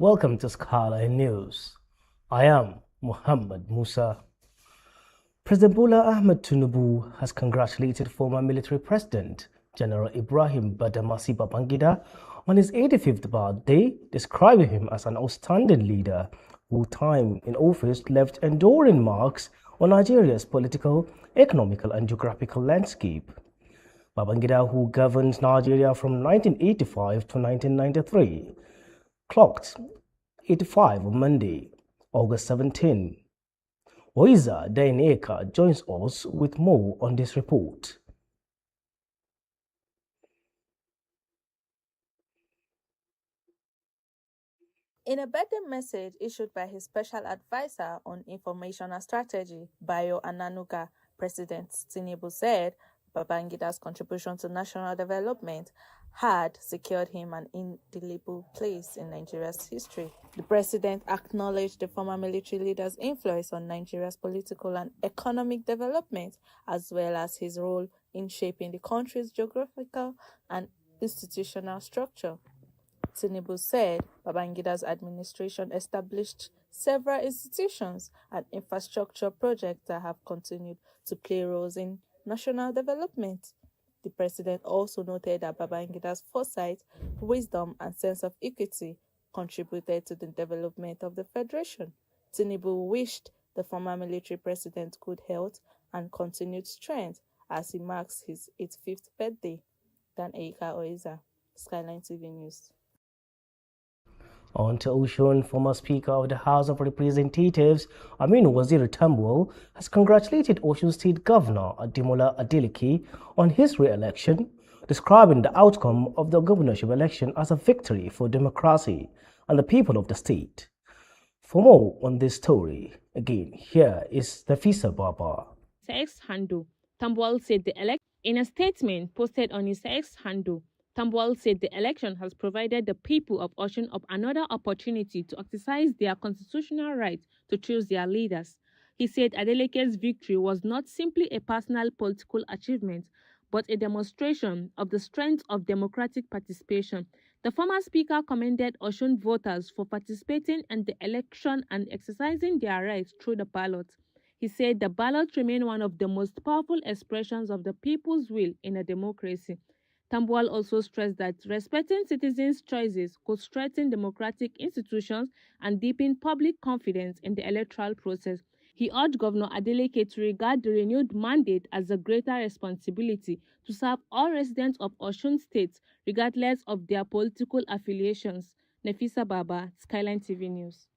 Welcome to Skyline News. I am Muhammad Musa. President Bola Ahmed Tinubu has congratulated former military president General Ibrahim Badamasi Babangida on his 85th birthday, describing him as an outstanding leader whose time in office left enduring marks on Nigeria's political, economical, and geographical landscape. Babangida, who governed Nigeria from 1985 to 1993, clocked 85 on Monday, August 17. Oiza Daineka joins us with more on this report. In a birthday message issued by his special advisor on information and strategy, Bayo Ananuga, President Tinubu said Babangida's contribution to national development had secured him an indelible place in Nigeria's history. The president acknowledged the former military leader's influence on Nigeria's political and economic development, as well as his role in shaping the country's geographical and institutional structure. Tinubu said Babangida's administration established several institutions and infrastructure projects that have continued to play roles in national development. The president also noted that Babangida's foresight, wisdom, and sense of equity contributed to the development of the federation. Tinubu wished the former military president good health and continued strength as he marks his 85th birthday. Dan Eika Oiza, Skyline TV News. On to Oshun, former Speaker of the House of Representatives, Aminu Waziri Tambuwal, has congratulated Osun State Governor Ademola Adeleke on his re-election, describing the outcome of the governorship election as a victory for democracy and the people of the state. For more on this story, again, here is Nafisa Baba. X handle, Tambuwal said the election. In a statement posted on his X handle, Tambuwal said the election has provided the people of Osun another opportunity to exercise their constitutional right to choose their leaders. He said Adeleke's victory was not simply a personal political achievement, but a demonstration of the strength of democratic participation. The former speaker commended Osun voters for participating in the election and exercising their rights through the ballot. He said the ballot remained one of the most powerful expressions of the people's will in a democracy. Tambuwal also stressed that respecting citizens' choices could strengthen democratic institutions and deepen public confidence in the electoral process. He urged Governor Adeleke to regard the renewed mandate as a greater responsibility to serve all residents of Osun State, regardless of their political affiliations. Nafisa Baba, Skyline TV News.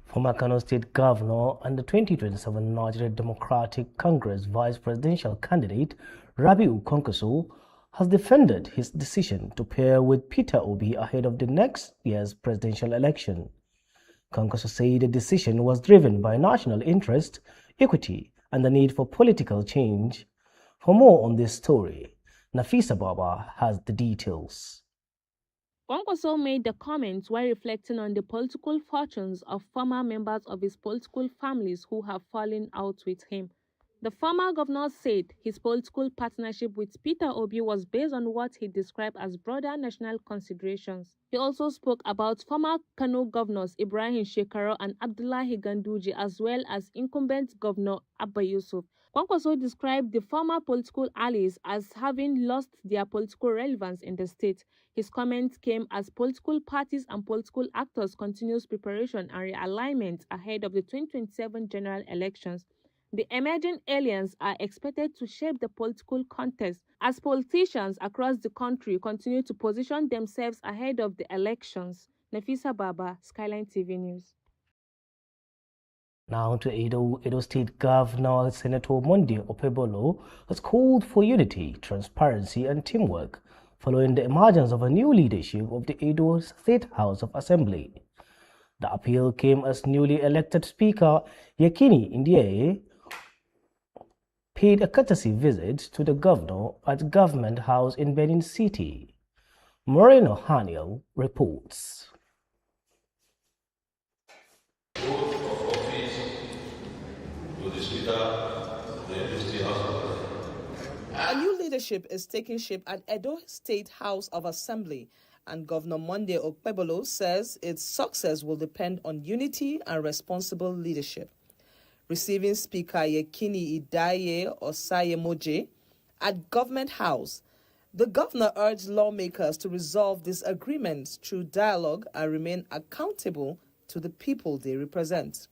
Former Kano State Governor and the 2027 Nigeria Democratic Congress Vice Presidential candidate Rabiu Kwankwaso has defended his decision to pair with Peter Obi ahead of the next year's presidential election. Kwankwaso said the decision was driven by national interest, equity, and the need for political change. For more on this story, Nafisa Baba has the details. Kwankwaso made the comments while reflecting on the political fortunes of former members of his political families who have fallen out with him. The former governor said his political partnership with Peter Obi was based on what he described as broader national considerations. He also spoke about former Kano governors Ibrahim Shekaro and Abdullahi Ganduje, as well as incumbent governor Abba Yusuf. Kwankwaso described the former political allies as having lost their political relevance in the state. His comments came as political parties and political actors continue preparation and realignment ahead of the 2027 general elections. The emerging aliens are expected to shape the political context as politicians across the country continue to position themselves ahead of the elections. Nafisa Baba, Skyline TV News. Now to Edo State Governor Senator Monday Opebolo has called for unity, transparency, and teamwork following the emergence of a new leadership of the Edo State House of Assembly. The appeal came as newly elected Speaker Yekini Ndiaye paid a courtesy visit to the governor at Government House in Benin City. Moreno Haniel reports. A new leadership is taking shape at Edo State House of Assembly and Governor Monday Okpebolo says its success will depend on unity and responsible leadership. Receiving Speaker Yekini Idaye Osayemoje at Government House, the governor urged lawmakers to resolve disagreements through dialogue and remain accountable to the people they represent.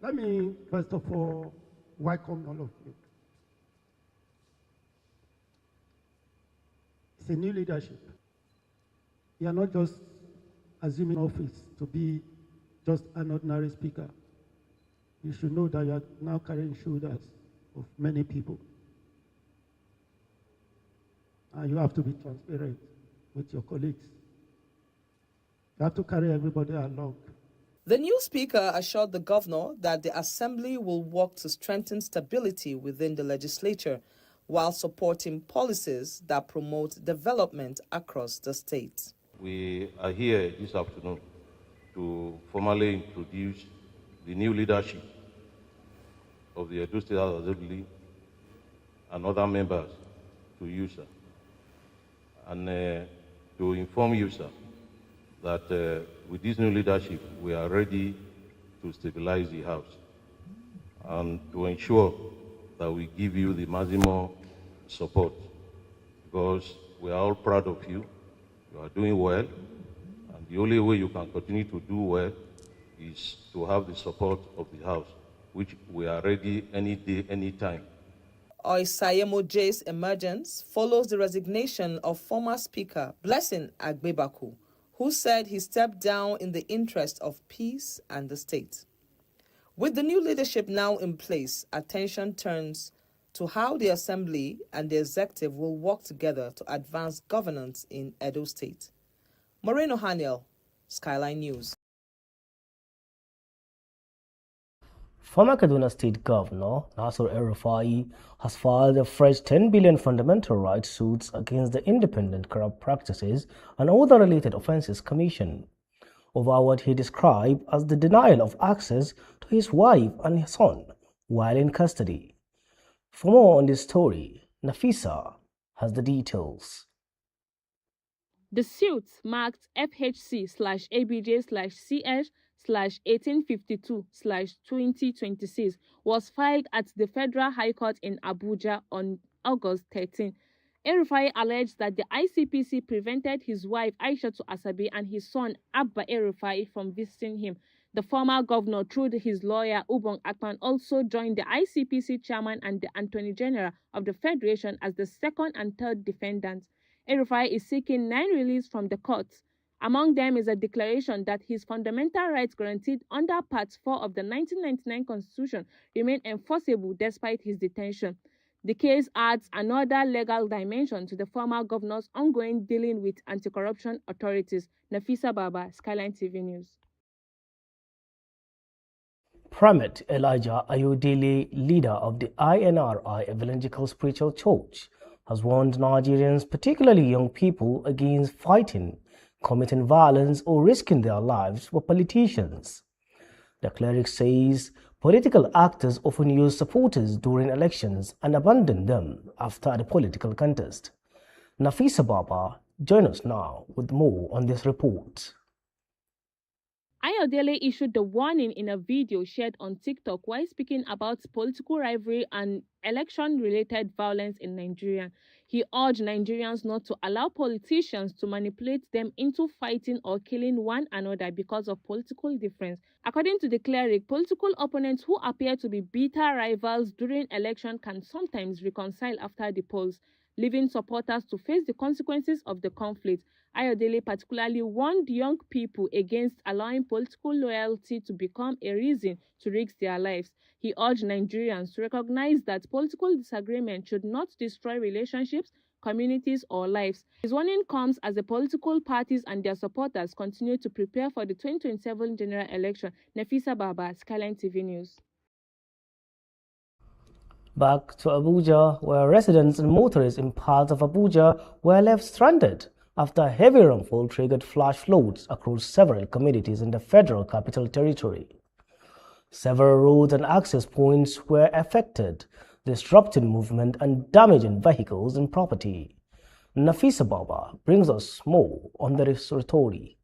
Let me, first of all, welcome all of you. It's a new leadership. You are not just assuming office to be just an ordinary speaker. You should know that you are now carrying shoulders of many people. And you have to be transparent with your colleagues. You have to carry everybody along. The new speaker assured the governor that the assembly will work to strengthen stability within the legislature while supporting policies that promote development across the state. We are here this afternoon to formally introduce the new leadership of the Edo State House Assembly and other members to you, sir. And to inform you, sir, that with this new leadership, we are ready to stabilize the House and to ensure that we give you the maximum support, because we are all proud of you. You are doing well, and the only way you can continue to do well is to have the support of the House, which we are ready any day, any time. Osayemoje's emergence follows the resignation of former Speaker Blessing Agbebaku, who said he stepped down in the interest of peace and the state. With the new leadership now in place, attention turns to how the Assembly and the Executive will work together to advance governance in Edo State. Moreno Haniel, Skyline News. Former Kaduna State Governor Nasir El-Rufai has filed a fresh 10 billion fundamental rights suits against the Independent Corrupt Practices and Other Related Offences Commission over what he described as the denial of access to his wife and his son while in custody. For more on this story, Nafisa has the details. The suit marked FHC/ABJ/CS/1852/2026 was filed at the Federal High Court in Abuja on August 13. El-Rufai alleged that the ICPC prevented his wife Aishatu Asabi and his son Abba El-Rufai from visiting him. The former governor, through his lawyer Ubong Akpan, also joined the ICPC chairman and the Attorney General of the Federation as the second and third defendants. El-Rufai is seeking 9 release from the courts. Among them is a declaration that his fundamental rights guaranteed under Part 4 of the 1999 Constitution remain enforceable despite his detention. The case adds another legal dimension to the former governor's ongoing dealing with anti-corruption authorities. Nafisa Baba, Skyline TV News. Primate Elijah Ayodele, leader of the INRI Evangelical Spiritual Church, has warned Nigerians, particularly young people, against fighting, committing violence, or risking their lives for politicians. The cleric says political actors often use supporters during elections and abandon them after the political contest. Nafisa Baba, join us now with more on this report. Ayodele issued the warning in a video shared on TikTok while speaking about political rivalry and election-related violence in Nigeria. He urged Nigerians not to allow politicians to manipulate them into fighting or killing one another because of political difference. According to the cleric, political opponents who appear to be bitter rivals during election can sometimes reconcile after the polls, leaving supporters to face the consequences of the conflict. Ayodele particularly warned young people against allowing political loyalty to become a reason to risk their lives. He urged Nigerians to recognize that political disagreement should not destroy relationships, communities, or lives. His warning comes as the political parties and their supporters continue to prepare for the 2027 general election. Nafisa Baba, Skyline TV News. Back to Abuja, where residents and motorists in parts of Abuja were left stranded after heavy rainfall triggered flash floods across several communities in the Federal Capital Territory. Several roads and access points were affected, disrupting movement and damaging vehicles and property. Nafisa Baba brings us more on the story.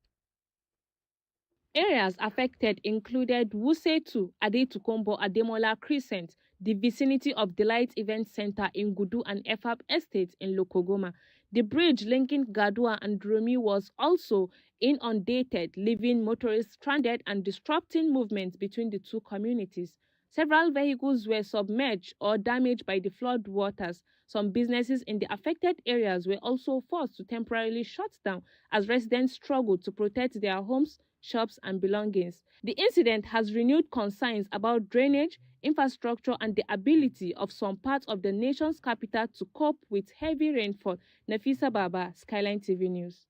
Areas affected included Wusetu, Adetukombo, Ademola Crescent, the vicinity of Delight Event Center in Gudu and Efab Estate in Lokogoma. The bridge linking Gadua and Dromi was also inundated, leaving motorists stranded and disrupting movement between the two communities. Several vehicles were submerged or damaged by the flood waters. Some businesses in the affected areas were also forced to temporarily shut down as residents struggled to protect their homes, shops, and belongings. The incident has renewed concerns about drainage, infrastructure, and the ability of some parts of the nation's capital to cope with heavy rainfall. Nafisa Baba, Skyline TV News.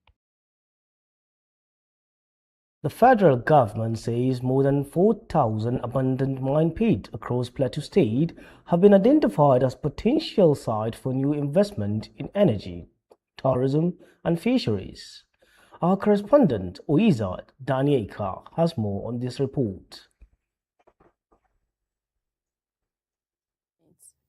The federal government says more than 4,000 abandoned mine pits across Plateau State have been identified as potential sites for new investment in energy, tourism, and fisheries. Our correspondent, Oiza Danieka, has more on this report.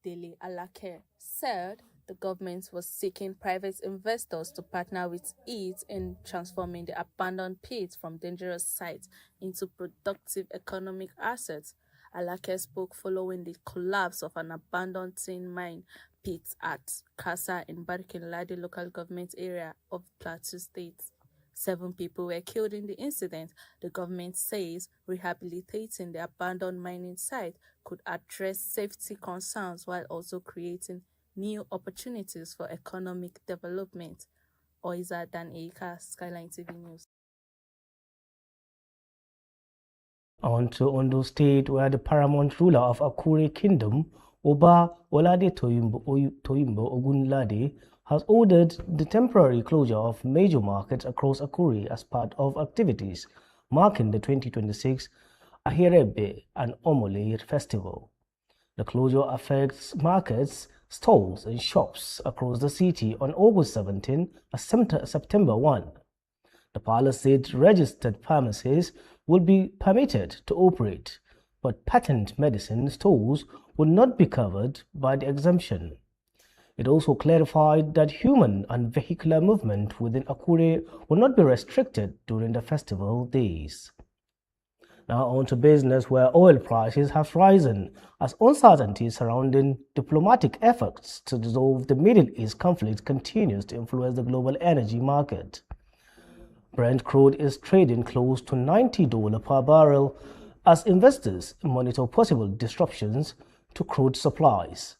Dele Alake said the government was seeking private investors to partner with it in transforming the abandoned pits from dangerous sites into productive economic assets. Alake spoke following the collapse of an abandoned tin mine pit at Kasa in Barkinladi local government area of Plateau State. 7 people were killed in the incident. The government says rehabilitating the abandoned mining site could address safety concerns while also creating new opportunities for economic development. Oiza Danieka, Skyline TV News. On to Ondo State, where the paramount ruler of Akure Kingdom, Oba Olade Toyimbo Ogunlade, has ordered the temporary closure of major markets across Akure as part of activities marking the 2026 Ahirebe and Omole Festival. The closure affects markets, stalls, and shops across the city on August 17 and September 1. The palace said registered pharmacies will be permitted to operate, but patent medicine stores would not be covered by the exemption. It also clarified that human and vehicular movement within Akure will not be restricted during the festival days. Now on to business, where oil prices have risen as uncertainty surrounding diplomatic efforts to resolve the Middle East conflict continues to influence the global energy market. Brent crude is trading close to $90 per barrel as investors monitor possible disruptions to crude supplies.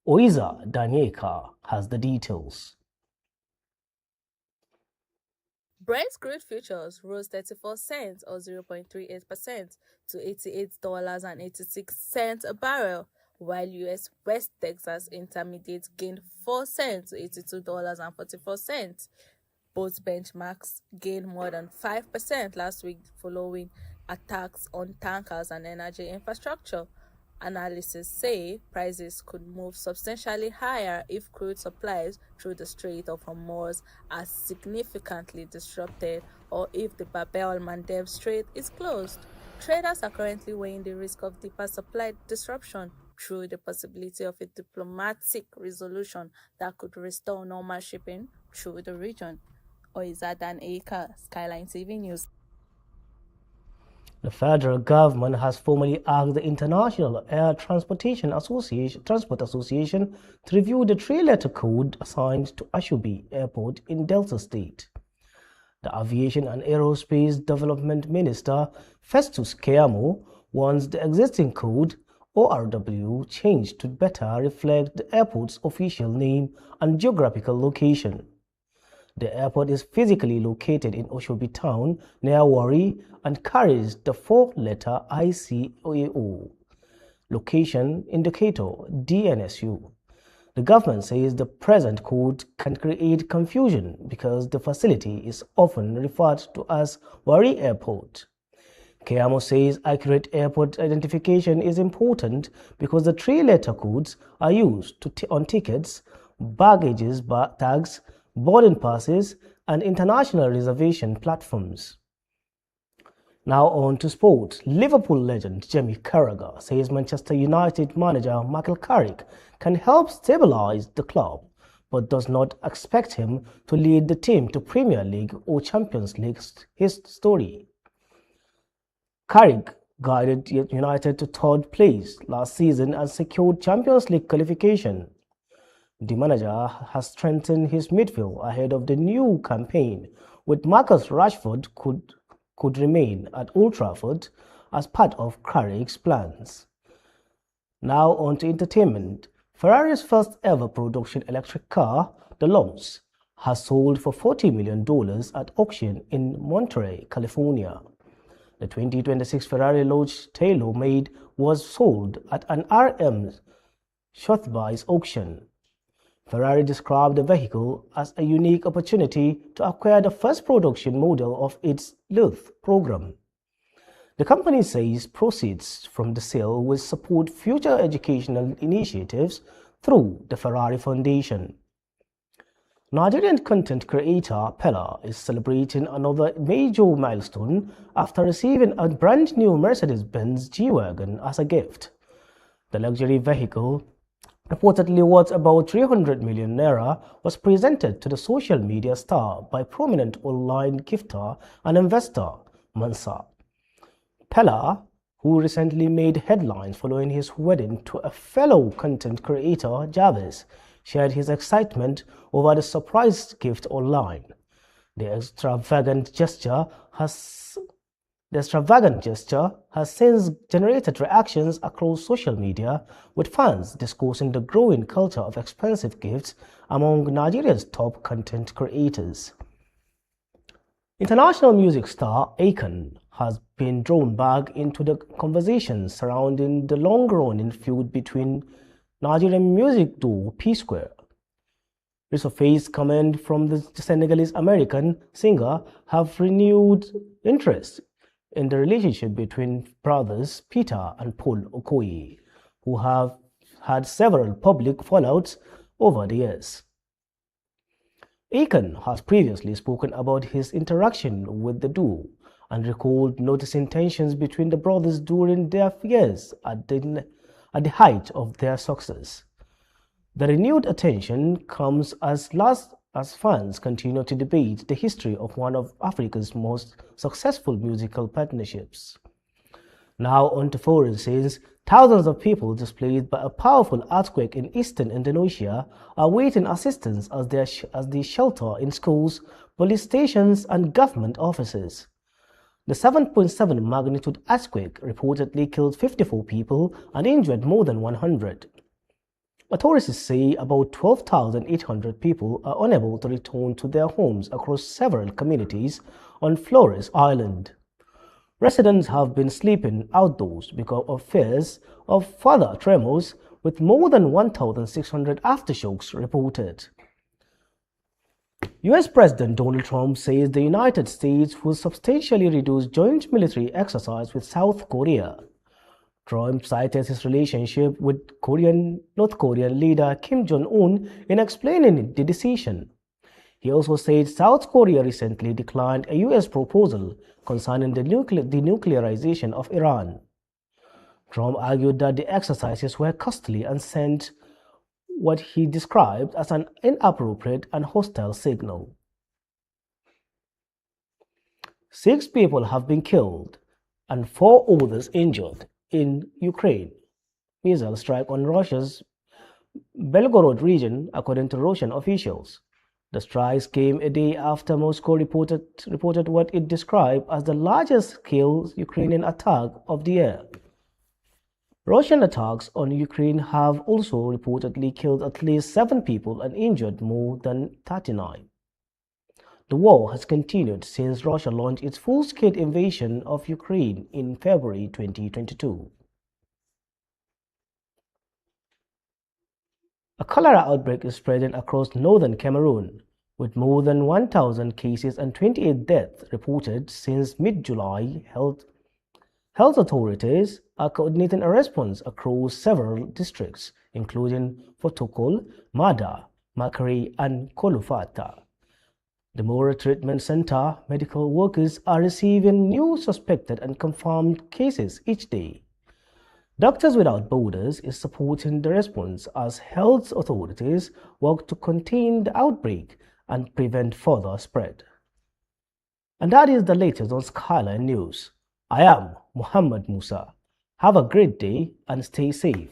Oiza Danieka has the details. Brent crude futures rose 34 cents or 0.38% to $88.86 a barrel, while U.S. West Texas Intermediate gained 4 cents to $82.44. Both benchmarks gained more than 5% last week following attacks on tankers and energy infrastructure. Analysts say prices could move substantially higher if crude supplies through the Strait of Hormuz are significantly disrupted or if the Bab el-Mandeb Strait is closed. Traders are currently weighing the risk of deeper supply disruption through the possibility of a diplomatic resolution that could restore normal shipping through the region. Oiza Danieka, Skyline TV News. The federal government has formally asked the International Air Transport Association to review the three-letter code assigned to Ashobi Airport in Delta State. The Aviation and Aerospace Development Minister, Festus Keyamo, wants the existing code, ORW, changed to better reflect the airport's official name and geographical location. The airport is physically located in Oshobi town near Warri and carries the 4-letter ICAO location indicator DNSU. The government says the present code can create confusion because the facility is often referred to as Warri Airport. Keyamo says accurate airport identification is important because the three-letter codes are used on tickets, baggages tags, boarding passes, and international reservation platforms. Now on to sport. Liverpool legend Jamie Carragher says Manchester United manager Michael Carrick can help stabilise the club but does not expect him to lead the team to Premier League or Champions League history. Carrick guided United to third place last season and secured Champions League qualification. The manager has strengthened his midfield ahead of the new campaign, with Marcus Rashford could remain at Old Trafford as part of Carrick's plans. Now on to entertainment. Ferrari's first ever production electric car, the Lotus, has sold for $40 million at auction in Monterey, California. The 2026 Ferrari Lotus tailor-made was sold at an RM Sotheby's auction. Ferrari described the vehicle as a unique opportunity to acquire the first production model of its youth program. The company says proceeds from the sale will support future educational initiatives through the Ferrari Foundation. Nigerian content creator Pella is celebrating another major milestone after receiving a brand new Mercedes-Benz G-Wagon as a gift. The luxury vehicle, reportedly worth about 300 million naira, was presented to the social media star by prominent online gifter and investor Mansa. Pella, who recently made headlines following his wedding to a fellow content creator, Jarvis, shared his excitement over the surprise gift online. The extravagant gesture has since generated reactions across social media, with fans discussing the growing culture of expensive gifts among Nigeria's top content creators. International music star Akon has been drawn back into the conversations surrounding the long-running feud between Nigerian music duo P-Square. Resurfaced comments from the Senegalese American singer have renewed interest in the relationship between brothers Peter and Paul Okoye, who have had several public fallouts over the years. Akon has previously spoken about his interaction with the duo and recalled noticing tensions between the brothers during their years at the height of their success. The renewed attention comes as fans continue to debate the history of one of Africa's most successful musical partnerships. Now on to foreign scenes. Thousands of people displaced by a powerful earthquake in eastern Indonesia are waiting assistance as they shelter in schools, police stations, and government offices. The 7.7 magnitude earthquake reportedly killed 54 people and injured more than 100. Authorities say about 12,800 people are unable to return to their homes across several communities on Flores Island. Residents have been sleeping outdoors because of fears of further tremors, with more than 1,600 aftershocks reported. US President Donald Trump says the United States will substantially reduce joint military exercise with South Korea. Trump cited his relationship with North Korean leader Kim Jong-un in explaining the decision. He also said South Korea recently declined a US proposal concerning the denuclearization of Iran. Trump argued that the exercises were costly and sent what he described as an inappropriate and hostile signal. 6 people have been killed and 4 others injured in Ukraine missile strike on Russia's Belgorod region, according to Russian officials. The strikes came a day after Moscow reported what it described as the largest-scale Ukrainian attack of the year. Russian attacks on Ukraine have also reportedly killed at least 7 people and injured more than 39. The war has continued since Russia launched its full-scale invasion of Ukraine in February 2022. A cholera outbreak is spreading across northern Cameroon, with more than 1,000 cases and 28 deaths reported since mid-July. Health authorities are coordinating a response across several districts, including Fotokol, Mada, Makari, and Kolufata. The Mora Treatment Center medical workers are receiving new suspected and confirmed cases each day. Doctors Without Borders is supporting the response as health authorities work to contain the outbreak and prevent further spread. And that is the latest on Skyline News. I am Muhammad Musa. Have a great day and stay safe.